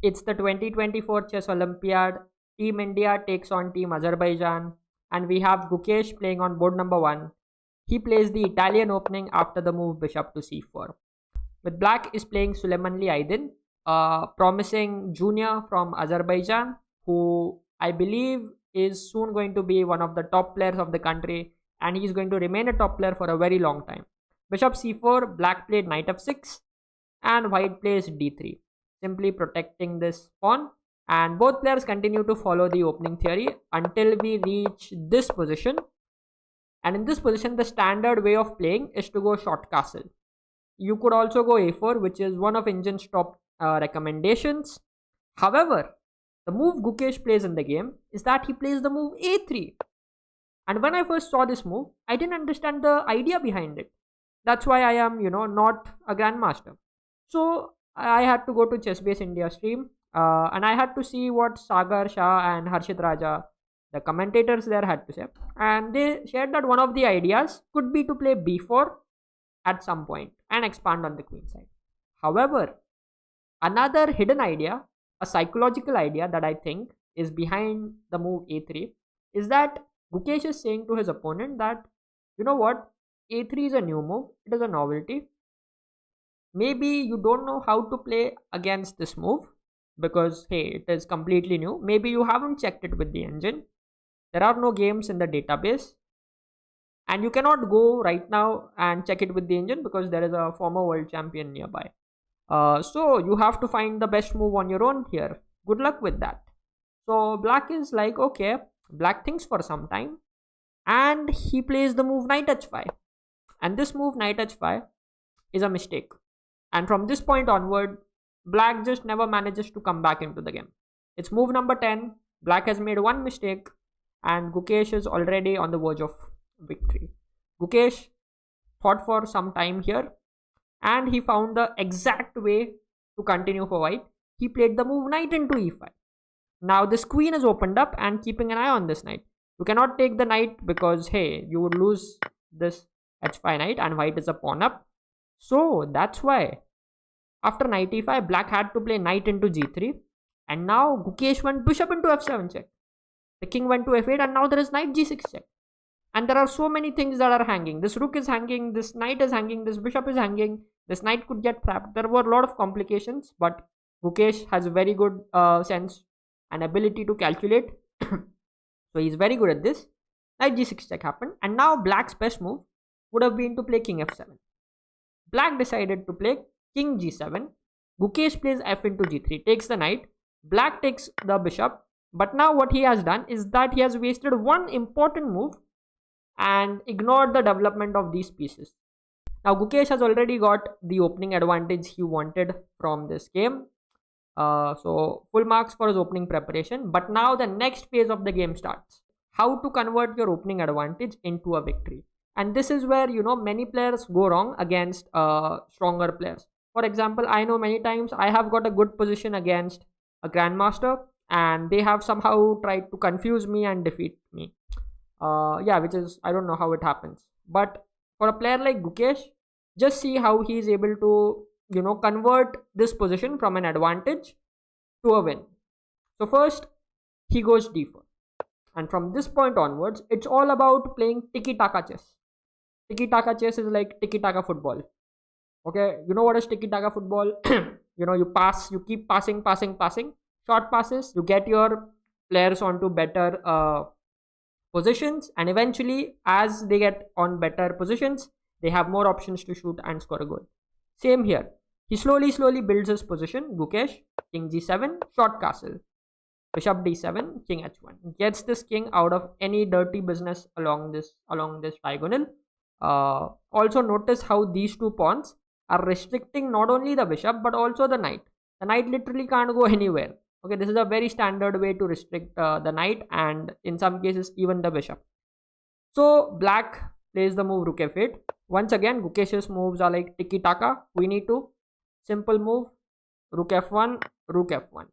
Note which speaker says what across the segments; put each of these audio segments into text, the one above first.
Speaker 1: It's the 2024 Chess Olympiad. Team India takes on Team Azerbaijan, and we have Gukesh playing on board number 1. He plays the Italian opening after the move bishop to c4. With black is playing Suleymanli Aydin, a promising junior from Azerbaijan, who I believe is soon going to be one of the top players of the country, and he is going to remain a top player for a very long time. Bishop c4, black played knight f6, and white plays d3, simply protecting this pawn. And both players continue to follow the opening theory until we reach this position. And in this position, the standard way of playing is to go short castle. You could also go a4, which is one of Indian's top recommendations. However, the move Gukesh plays in the game is that he plays the move a3. And when I first saw this move, I didn't understand the idea behind it. That's why I am, not a grandmaster. So I had to go to ChessBase India stream, and I had to see what Sagar Shah and Harshit Raja, the commentators there, had to say. And they shared that one of the ideas could be to play b4 at some point and expand on the queen side. However, another hidden idea, a psychological idea that I think is behind the move a3, is that Gukesh is saying to his opponent that, you know what, a3 is a new move, it is a novelty. Maybe you don't know how to play against this move because, hey, it is completely new. Maybe you haven't checked it with the engine. There are no games in the database, and you cannot go right now and check it with the engine because there is a former world champion nearby. So you have to find the best move on your own here. Good luck with that. So black is like, okay, black thinks for some time, and he plays the move knight h5. And this move knight h5 is a mistake. And from this point onward, black just never manages to come back into the game. It's move number 10. Black has made one mistake, and Gukesh is already on the verge of victory. Gukesh thought for some time here, and he found the exact way to continue for white. He played the move knight into e5. Now this queen is opened up, and keeping an eye on this knight. You cannot take the knight because, hey, you would lose this h5 knight, and white is a pawn up. So that's why after knight e5, black had to play knight into g3, and now Gukesh went bishop into f7 check. The king went to f8, and now there is knight g6 check. And there are so many things that are hanging. This rook is hanging, this knight is hanging, this bishop is hanging, this knight could get trapped. There were a lot of complications, but Gukesh has a very good sense and ability to calculate. So he's very good at this. Knight g6 check happened, and now black's best move would have been to play king f7. Black decided to play king g7. Gukesh plays f into g3, takes the knight. Black takes the bishop. But now what he has done is that he has wasted one important move and ignored the development of these pieces. Now Gukesh has already got the opening advantage he wanted from this game. So full marks for his opening preparation. But now the next phase of the game starts. How to convert your opening advantage into a victory. And this is where, many players go wrong against stronger players. For example, I know many times I have got a good position against a grandmaster, and they have somehow tried to confuse me and defeat me. Which is, I don't know how it happens. But for a player like Gukesh, just see how he is able to, convert this position from an advantage to a win. So first, he goes d4. And from this point onwards, it's all about playing tiki-taka chess. Tiki-taka chess is like tiki-taka football. Okay, you know what is tiki-taka football? You pass, you keep passing, short passes, you get your players onto better positions, and eventually as they get on better positions, they have more options to shoot and score a goal. Same here. He slowly builds his position. Gukesh, king g7, short castle. Bishop d7, king h1. Gets this king out of any dirty business along this diagonal. Also notice how these two pawns are restricting not only the bishop but also the knight. The knight literally can't go anywhere. Okay, this is a very standard way to restrict the knight, and in some cases even the bishop. So black plays the move rook f8. Once again, Gukesh's moves are like tiki-taka, queen e2, simple move, rook f1, rook f1.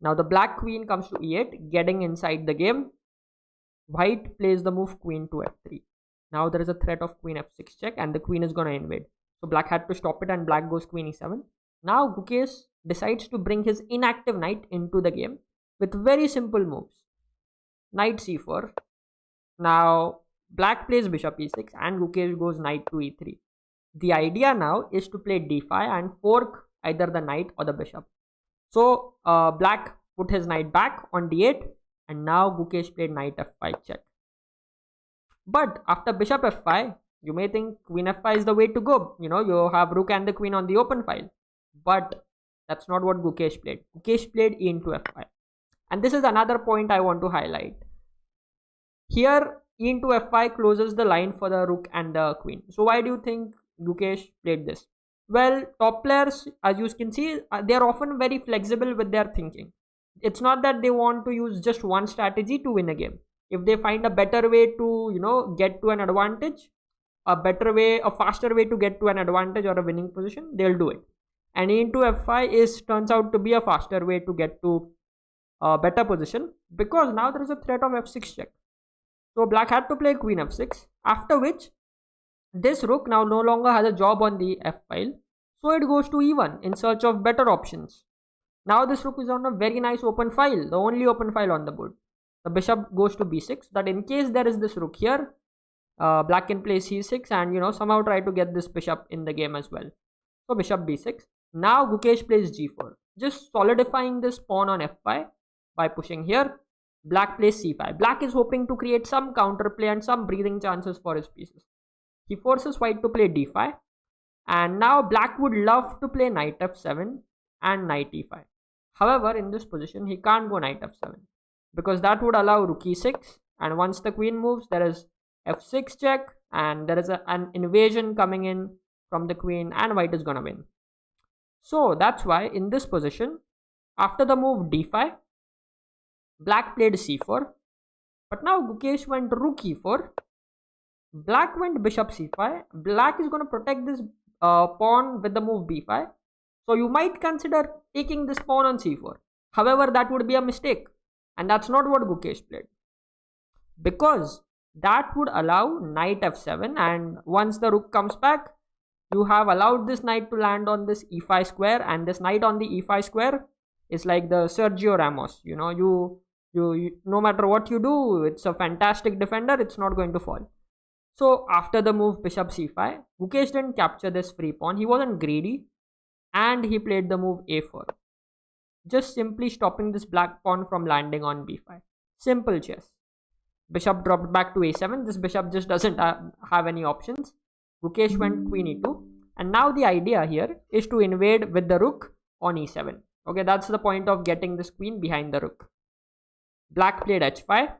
Speaker 1: Now the black queen comes to e8, getting inside the game. White plays the move queen to f3. Now there is a threat of queen f6 check, and the queen is going to invade. So black had to stop it, and black goes queen e7. Now Gukesh decides to bring his inactive knight into the game with very simple moves. Knight c4. Now black plays bishop e6 and Gukesh goes knight to e3. The idea now is to play d5 and fork either the knight or the bishop. So black put his knight back on d8 and now Gukesh played knight f5 check. But after bishop f5, you may think queen f5 is the way to go. You have rook and the queen on the open file. But that's not what Gukesh played. Gukesh played e into f5. And this is another point I want to highlight. Here, e into f5 closes the line for the rook and the queen. So why do you think Gukesh played this? Well, top players, as you can see, they are often very flexible with their thinking. It's not that they want to use just one strategy to win a game. If they find a better way to, get to an advantage, a faster way to get to an advantage or a winning position, they'll do it. And e into f5 turns out to be a faster way to get to a better position, because now there is a threat of f6 check. So black had to play queen f6, after which this rook now no longer has a job on the f file, so it goes to e1 in search of better options. Now this rook is on a very nice open file, the only open file on the board. The bishop goes to b6, that in case there is this rook here, black can play c6 and somehow try to get this bishop in the game as well. So bishop b6. Now Gukesh plays g4, just solidifying this pawn on f5 by pushing here. Black plays c5. Black is hoping to create some counterplay and some breathing chances for his pieces. He forces white to play d5, and now black would love to play knight f7 and knight e5. However, in this position he can't go knight f7 because that would allow rook e6, and once the queen moves there is f6 check and there is an invasion coming in from the queen and white is gonna win. So that's why in this position, after the move d5, black played c4, but now Gukesh went rook e4. Black went bishop c5. Black is going to protect this pawn with the move b5. So you might consider taking this pawn on c4. However, that would be a mistake. And that's not what Gukesh played. Because that would allow knight f7. And once the rook comes back, you have allowed this knight to land on this e5 square. And this knight on the e5 square is like the Sergio Ramos. You no matter what you do, it's a fantastic defender. It's not going to fall. So after the move bishop c5, Gukesh didn't capture this free pawn. He wasn't greedy and he played the move a4, just simply stopping this black pawn from landing on b5. Simple chess. Bishop dropped back to a7. This bishop just doesn't have any options. Gukesh went queen e2, and now the idea here is to invade with the rook on e7. Okay, that's the point of getting this queen behind the rook. Black played h5.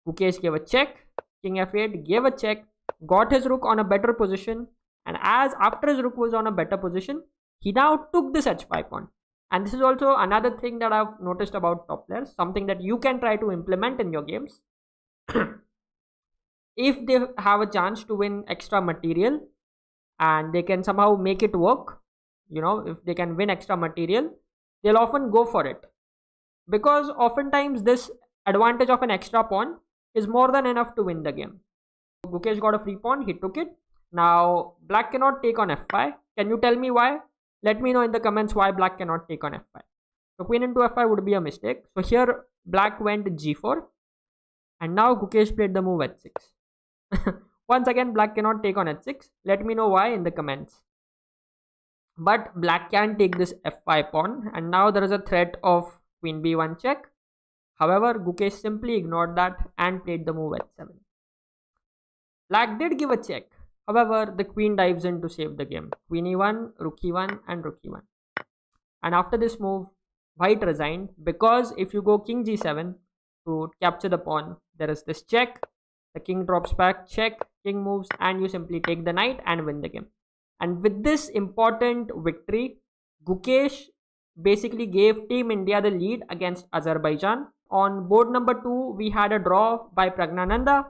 Speaker 1: Gukesh gave a check. King f8 gave a check, got his rook on a better position, and as after his rook was on a better position, he now took this h5 pawn. And this is also another thing that I've noticed about top players, something that you can try to implement in your games. If they have a chance to win extra material and they can somehow make it work, if they can win extra material, they'll often go for it, because oftentimes this advantage of an extra pawn is more than enough to win the game. Gukesh got a free pawn, he took it. Now black cannot take on f5. Can you tell me why? Let me know in the comments why black cannot take on f5. So queen into f5 would be a mistake. So here black went g4, and now Gukesh played the move h6. Once again, black cannot take on h6. Let me know why in the comments. But black can take this f5 pawn, and now there is a threat of queen b1 check. However, Gukesh simply ignored that and played the move h7. Black did give a check. However, the queen dives in to save the game. Queen e1, rook e1 and rook e1. And after this move, white resigned, because if you go king g7 to capture the pawn, there is this check. The king drops back, check, king moves, and you simply take the knight and win the game. And with this important victory, Gukesh basically gave Team India the lead against Azerbaijan. On board number 2, we had a draw by Pragnananda,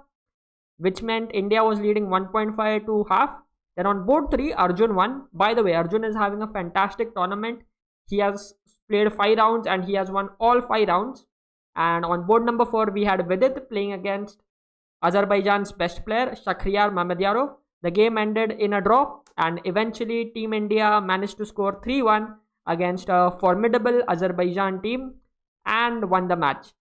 Speaker 1: which meant India was leading 1.5 to half. Then on board 3, Arjun won. By the way, Arjun is having a fantastic tournament. He has played 5 rounds and he has won all 5 rounds. And on board number 4, we had Vidit playing against Azerbaijan's best player, Shakhriyar Mamedyarov. The game ended in a draw, and eventually Team India managed to score 3-1 against a formidable Azerbaijan team and won the match.